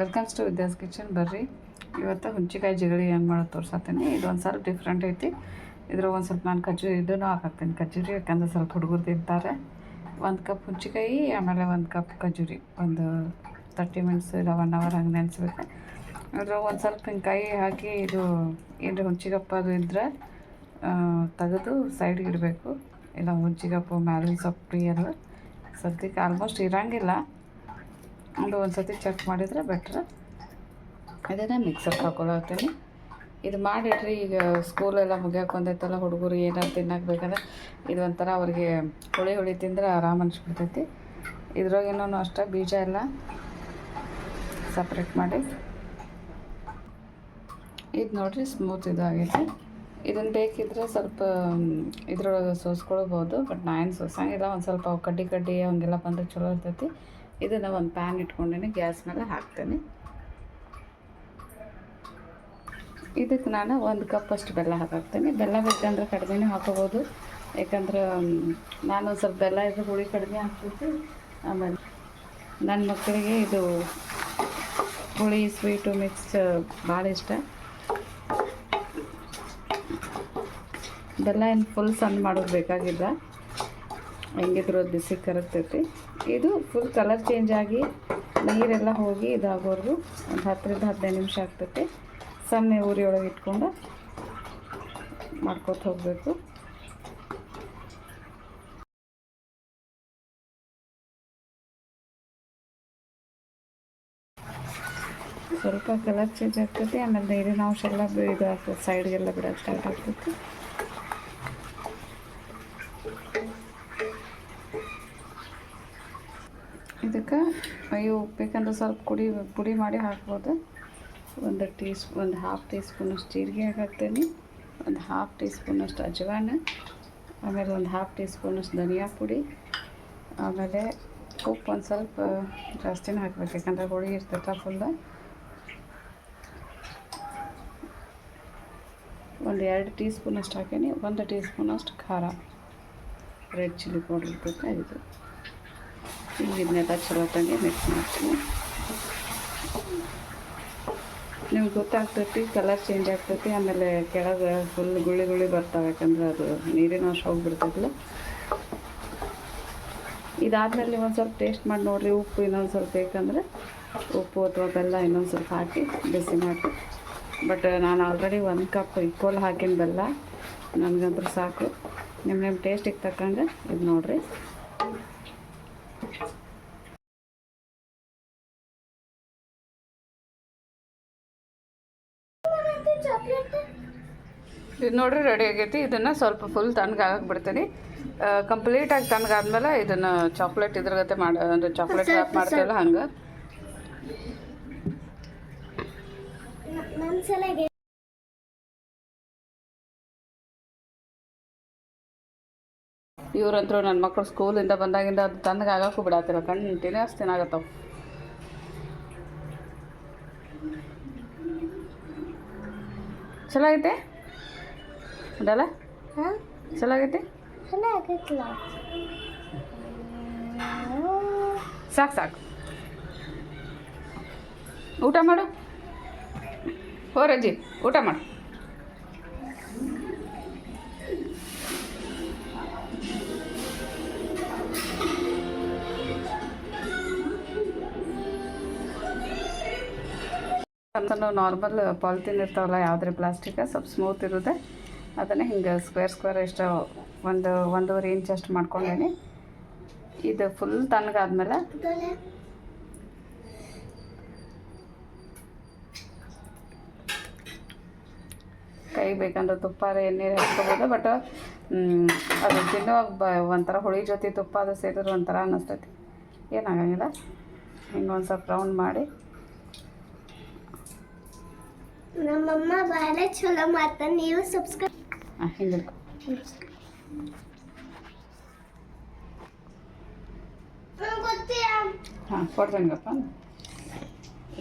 Welcomes to Vidya's kitchen. ಬರ್ರಿ, ಇವತ್ತು ಹುಂಚಿಕಾಯಿ ಜಿಗಳಿ ಹೆಂಗೆ ಮಾಡೋದು ತೋರ್ಸತ್ತೀನಿ. ಇದೊಂದು ಸ್ವಲ್ಪ ಡಿಫ್ರೆಂಟ್ ಐತಿ. ಇದ್ರ ಒಂದು ಸ್ವಲ್ಪ ನಾನು ಇದನ್ನು ಹಾಕಾಕ್ತೀನಿ, ಖಜೂರಿ, ಯಾಕಂದ್ರೆ ಸ್ವಲ್ಪ ಹುಡುಗರು ತಿಂತಾರೆ. 1 ಕಪ್ ಹುಂಚಿಕಾಯಿ, ಆಮೇಲೆ 1 ಕಪ್ ಖಜೂರಿ, ಒಂದು 30 ಮಿನಿಟ್ಸ್ ಇಲ್ಲ 1 ಅವರ್ ಹಂಗೆ ನೆನೆಸ್ಬೇಕು. ಅದ್ರ ಒಂದು ಸ್ವಲ್ಪ ಹಿಂಗೆ ಹಾಕಿ ಇದು ಏನು ಹುಂಚಿಗಪ್ಪ ಅದು ಇದ್ದರೆ ತೆಗೆದು ಸೈಡ್ಗೆ ಇಡಬೇಕು. ಇಲ್ಲ ಹುಂಚಿಗಪ್ಪು ಮ್ಯಾಲಿನ ಸೊಪ್ಪು ಎಲ್ಲ ಸದ್ಯಕ್ಕೆ ಆಲ್ಮೋಸ್ಟ್ ಇರೋಂಗಿಲ್ಲ. ಒಂದು ಸತಿ ಚೆಕ್ ಮಾಡಿದರೆ ಬೆಟ್ರ್. ಇದನ್ನು ಮಿಕ್ಸರ್ಗೆ ಹಾಕೊಳತ್ತೀನಿ. ಇದು ಮಾಡಿಡ್ರಿ. ಈಗ ಸ್ಕೂಲೆಲ್ಲ ಮುಗಿಯೋಕೆ ಬಂದೈತಲ್ಲ, ಹುಡುಗರು ಏನಾರು ತಿನ್ನಕ್ಕೆ ಬೇಕಂದ್ರೆ ಇದು ಒಂಥರ ಅವ್ರಿಗೆ ಹುಳಿ ತಿಂದರೆ ಆರಾಮ ಅನಿಸ್ಬಿಡ್ತೈತಿ. ಇದ್ರಾಗೇನೂ ಅಷ್ಟೇ ಬೀಜ ಎಲ್ಲ ಸಪ್ರೇಟ್ ಮಾಡಿ. ಇದು ನೋಡಿರಿ ಸ್ಮೂತ್ ಇದಾಗೈತಿ. ಇದನ್ನು ಬೇಕಿದ್ರೆ ಸ್ವಲ್ಪ ಇದ್ರೊಳಗೆ ಸೋಸ್ಕೊಳ್ಬೋದು, ಬಟ್ ನಾನು ಸೋಸಂಗಿಲ್ಲ. ಒಂದು ಸ್ವಲ್ಪ ಕಡ್ಡಿ ಹಂಗೆಲ್ಲ ಬಂದರೆ ಚಲೋ ಇರ್ತೈತಿ. ಇದನ್ನು ಒಂದು ಪ್ಯಾನ್ ಇಟ್ಕೊಂಡೀನಿ, ಗ್ಯಾಸ್ ಮೇಲೆ ಹಾಕ್ತೇನೆ. ಇದಕ್ಕೆ ನಾನು 1 ಕಪ್ ಅಷ್ಟು ಬೆಲ್ಲ ಹಾಕಾಕ್ತೀನಿ. ಬೆಲ್ಲ ಬೇಕಂದ್ರೆ ಕಡಿಮೆನೂ ಹಾಕೋಬೋದು, ಯಾಕಂದ್ರೆ ನಾನು ಸ್ವಲ್ಪ ಬೆಲ್ಲ ಇದ್ರೆ ಹುಳಿ ಕಡಿಮೆ ಹಾಕ್ಬಿಟ್ಟು. ಆಮೇಲೆ ನನ್ನ ಮಕ್ಕಳಿಗೆ ಇದು ಹುಳಿ ಸ್ವೀಟು ಮಿಕ್ಸ್ ಭಾಳ ಇಷ್ಟ. ಬೆಲ್ಲ ಏನು ಫುಲ್ ಸಣ್ಣ ಮಾಡೋದು ಬೇಕಾಗಿಲ್ಲ, ಹೆಂಗಿದ್ರು ಬಿಸಿ ಕರಗ್ತೈತಿ. ಇದು ಫುಲ್ ಕಲರ್ ಚೇಂಜ್ ಆಗಿ ನೀರೆಲ್ಲ ಹೋಗಿ ಇದಾಗೋರು ಒಂದು 10 ರಿಂದ 15 ನಿಮಿಷ ಆಗ್ತೈತಿ. ಸಣ್ಣ ಉರಿ ಒಳಗೆ ಇಟ್ಕೊಂಡು ಮಾಡ್ಕೊತ ಹೋಗಬೇಕು. ಸ್ವಲ್ಪ ಕಲರ್ ಚೇಂಜ್ ಆಗ್ತೈತಿ, ಆಮೇಲೆ ನೀರಿನ ಅಂಶ ಎಲ್ಲ ಇದು ಆಗ್ತದೆ, ಸೈಡ್ಗೆಲ್ಲ ಬಿಡೋಕ್ಕೆ ಸ್ಟಾರ್ಟ್ ಆಗ್ತೈತಿ. ಇದಕ್ಕೆ ಬೇಕಂದ್ರೆ ಸ್ವಲ್ಪ ಪುಡಿ ಮಾಡಿ ಹಾಕ್ಬೋದು. ಒಂದು ಹಾಫ್ ಟೀ ಸ್ಪೂನಷ್ಟು ಜೀರಿಗೆ ಹಾಕಾಕ್ತೀನಿ, ಒಂದು ಹಾಫ್ ಟೀ ಸ್ಪೂನಷ್ಟು ಅಜವಾನ, ಆಮೇಲೆ ಒಂದು ಹಾಫ್ ಟೀ ಸ್ಪೂನಷ್ಟು ಧನಿಯಾ ಪುಡಿ, ಆಮೇಲೆ ಉಪ್ಪು ಒಂದು ಸ್ವಲ್ಪ ಜಾಸ್ತಿನೇ ಹಾಕ್ಬೇಕು, ಯಾಕಂದರೆ ಹುಳಿ ಇರ್ತೈತೆ ಫುಲ್. ಒಂದು 2 ಟೀ ಸ್ಪೂನಷ್ಟು ಹಾಕೀನಿ. 1 ಟೀ ಸ್ಪೂನಷ್ಟು ಖಾರ, ರೆಡ್ ಚಿಲ್ಲಿ ಪೌಡ್ರ್ ಇರ್ತೈತೆ ಇದು. ಈಗ ಇದನ್ನೆಲ್ಲ ಚಲೋ ತಂಗಿ ಮಿಕ್ಸ್ ಮಾಡ್ತೀನಿ. ನಿಮ್ಗೆ ಗೊತ್ತಾಗ್ತೈತಿ, ಕಲರ್ ಚೇಂಜ್ ಆಗ್ತೈತಿ. ಆಮೇಲೆ ಕೆಳಗೆ ಫುಲ್ ಗುಳಿ ಬರ್ತಾವೆ, ಯಾಕಂದ್ರೆ ಅದು ನೀರಿನ ಅಂಶ ಹೋಗಿಬಿಡ್ತೈತಿಲ್ಲ. ಇದಾದಮೇಲೆ ಒಂದು ಸ್ವಲ್ಪ ಟೇಸ್ಟ್ ಮಾಡಿ ನೋಡಿರಿ. ಉಪ್ಪು ಇನ್ನೊಂದು ಸ್ವಲ್ಪ ಬೇಕಂದ್ರೆ ಉಪ್ಪು ಅಥವಾ ಬೆಲ್ಲ ಇನ್ನೊಂದು ಸ್ವಲ್ಪ ಹಾಕಿ ಬಿಸಿ ಮಾಡಿ. ಬಟ್ ನಾನು ಆಲ್ರೆಡಿ 1 ಕಪ್ ಈಕ್ವಲ್ ಹಾಕಿನ ಬೆಲ್ಲ, ನನಗಂತೂ ಸಾಕು. ನಿಮ್ಮ ಟೇಸ್ಟಿಗೆ ತಕ್ಕಂಗೆ ಇದು ನೋಡಿರಿ. ಇದು ನೋಡ್ರಿ ರೆಡಿ ಆಗೈತಿ. ಇದನ್ನು ಸ್ವಲ್ಪ ಫುಲ್ ತಣ್ಣಗಾಗಕ್ಕೆ ಬಿಡ್ತೀನಿ. ಕಂಪ್ಲೀಟಾಗಿ ತಣ್ಣಗಾದ್ಮೇಲೆ ಇದನ್ನು ಚಾಕ್ಲೇಟ್ ಇದ್ರಗತೆ ಅಂದರೆ ಚಾಕ್ಲೇಟ್ ರ್ಯಾಪ್ ಮಾಡ್ತೀವಲ್ಲ ಹಂಗೆ. ಇವ್ರಂತರೂ ನನ್ನ ಮಕ್ಕಳು ಸ್ಕೂಲಿಂದ ಬಂದಾಗಿಂದ ಅದು ತಣ್ಣಗಾಗಕ್ಕೂ ಬಿಡತ್ತಿಲ್ಲ, ಕಂಟಿನ್ಯೂ ಅಷ್ಟು ಆಗತ್ತವ. ಚಲೋ ಆಗೈತೆ ಅದಲ್ಲ? ಚಲೋ ಆಗೈತಿ. ಸಾಕು ಊಟ ಮಾಡು. ರಜ್ಜಿ ಊಟ ಮಾಡು. ನಾರ್ಮಲ್ ಪಾಲಿಥೀನ್ ಇರ್ತಾವಲ್ಲ, ಯಾವುದೇ ಪ್ಲಾಸ್ಟಿಕ್ ಸ್ವಲ್ಪ ಸ್ಮೂತ್ ಇರುತ್ತೆ, ಅದನ್ನೇ ಹಿಂಗೆ ಸ್ಕ್ವೇರ್ ಎಷ್ಟು ಒಂದೂವರೆ ಇಂಚ್ ಅಷ್ಟು ಮಾಡ್ಕೊಂಡೇನಿ. ಇದು ಫುಲ್ ತಣ್ಣಗಾದ್ಮೇಲೆ ಕೈ ಬೇಕಂದ್ರೆ ತುಪ್ಪ ಎಣ್ಣೆ ಹಾಕ್ಕೋಬೋದು. ಬಟ್ ಅದು ತಿನ್ನುವಾಗ ಒಂಥರ ಹುಳಿ ಜೊತೆ ತುಪ್ಪ ಅದು ಸೇರಿದ್ರೆ ಒಂಥರ ಅನ್ನಿಸ್ತೈತಿ. ಏನಾಗಂಗಿಲ್ಲ. ಹಿಂಗೆ ಒಂದು ಸ್ವಲ್ಪ ರೌಂಡ್ ಮಾಡಿ. ನಮ್ಮಮ್ಮ ಭಾಳ ಚಲೋ ಮಾಡ್ತಾರೆ, ನೀವು ಸಬ್ಸ್ಕ್ರೈಬ್ ಹಿಂಗೆ ಕೊಡ್ತೇನೆಗಪ್ಪ.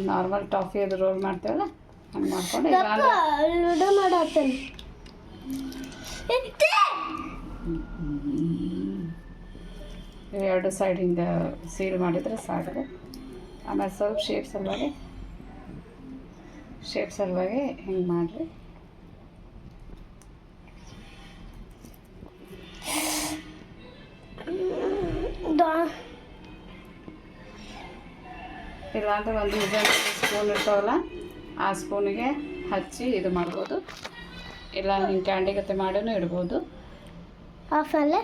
ನಾರ್ಮಲ್ ಟಾಫಿ ಅದು ರೋಲ್ ಮಾಡ್ತೇವಲ್ಲ ಹಂಗೆ ಮಾಡ್ಕೊಂಡು ಲೂಡೋ ಮಾಡತ್ತೇನೆ. 2 ಸೈಡ್ ಹಿಂಗೆ ಸೀಲ್ ಮಾಡಿದರೆ ಸಾಕು. ಆಮೇಲೆ ಸ್ವಲ್ಪ ಶೇಪ್ ಸಲುವಾಗಿ ಹಿಂಗೆ ಮಾಡಿರಿ. ಇಲ್ಲಾಂದ್ರೆ ಒಂದು ಡಿಸೈನ್ ಸ್ಪೂನ್ ಇರ್ತಾವಲ್ಲ ಆ ಸ್ಪೂನಿಗೆ ಹಚ್ಚಿ ಇದು ಮಾಡ್ಬೋದು, ಇಲ್ಲ ಹಿಂಗೆ ಕ್ಯಾಂಡಿ ಗತೆ ಮಾಡಿನೂ ಇಡ್ಬೋದು. ಆಫಲ್ಲ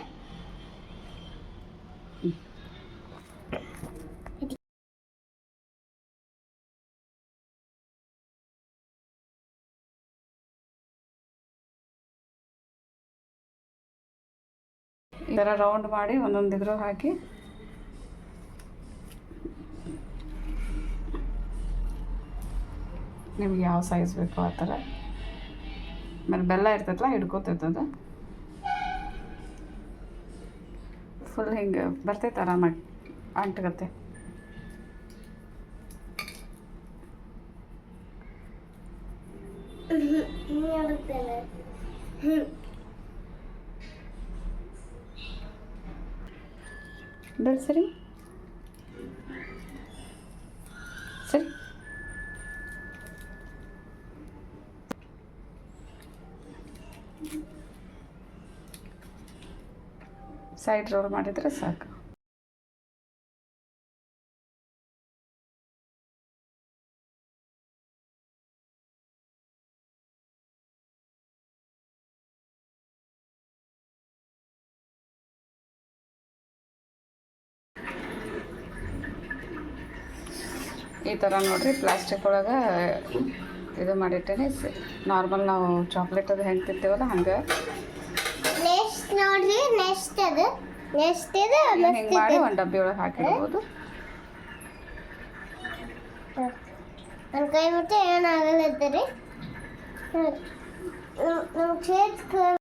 ಈ ಥರ ರೌಂಡ್ ಮಾಡಿ ಒಂದೊಂದು ಇದ್ರ ಹಾಕಿ ನಿಮ್ಗೆ ಯಾವ ಸೈಜ್ ಬೇಕೋ ಆ ಥರ. ಆಮೇಲೆ ಬೆಲ್ಲ ಇರ್ತೈತಲ್ಲ ಹಿಡ್ಕೋತೈತದ ಫುಲ್ ಹಿಂಗೆ ಬರ್ತೈತೆ ಆರಾಮಾಗಿ ಅಂಟ್ಗತ್ತೆ. ಬೆಲ್ ಸರಿ ಸರಿ ಸೈಡ್ ರೋಲ್ ಮಾಡಿದರೆ ಸಾಕು. ಈ ಥರ ನೋಡಿರಿ ಪ್ಲಾಸ್ಟಿಕ್ ಒಳಗೆ ಇದು ಮಾಡಿಟ್ಟೇನೆ ನಾರ್ಮಲ್ ನಾವು ಚಾಕ್ಲೇಟ್ ಅದು ಹೆಂಗೆ ತಿಂತೀವಲ್ಲ ಹಂಗೆ ನೆಕ್ಸ್ಟ್ ನೋಡ್ರಿ ನೆಕ್ಸ್ಟ್ ಇದು ಹಿಂಗೆ ಮಾಡಿ ಒಂದು ಡಬ್ಬಿ ಒಳಗೆ ಹಾಕಿಡ್ಬೋದು. ನನ್ನ ಕೈ ಮುಟ್ಟಿ ಏನಾಗಲ್ಲ ರೀ. ನಮ್ಮ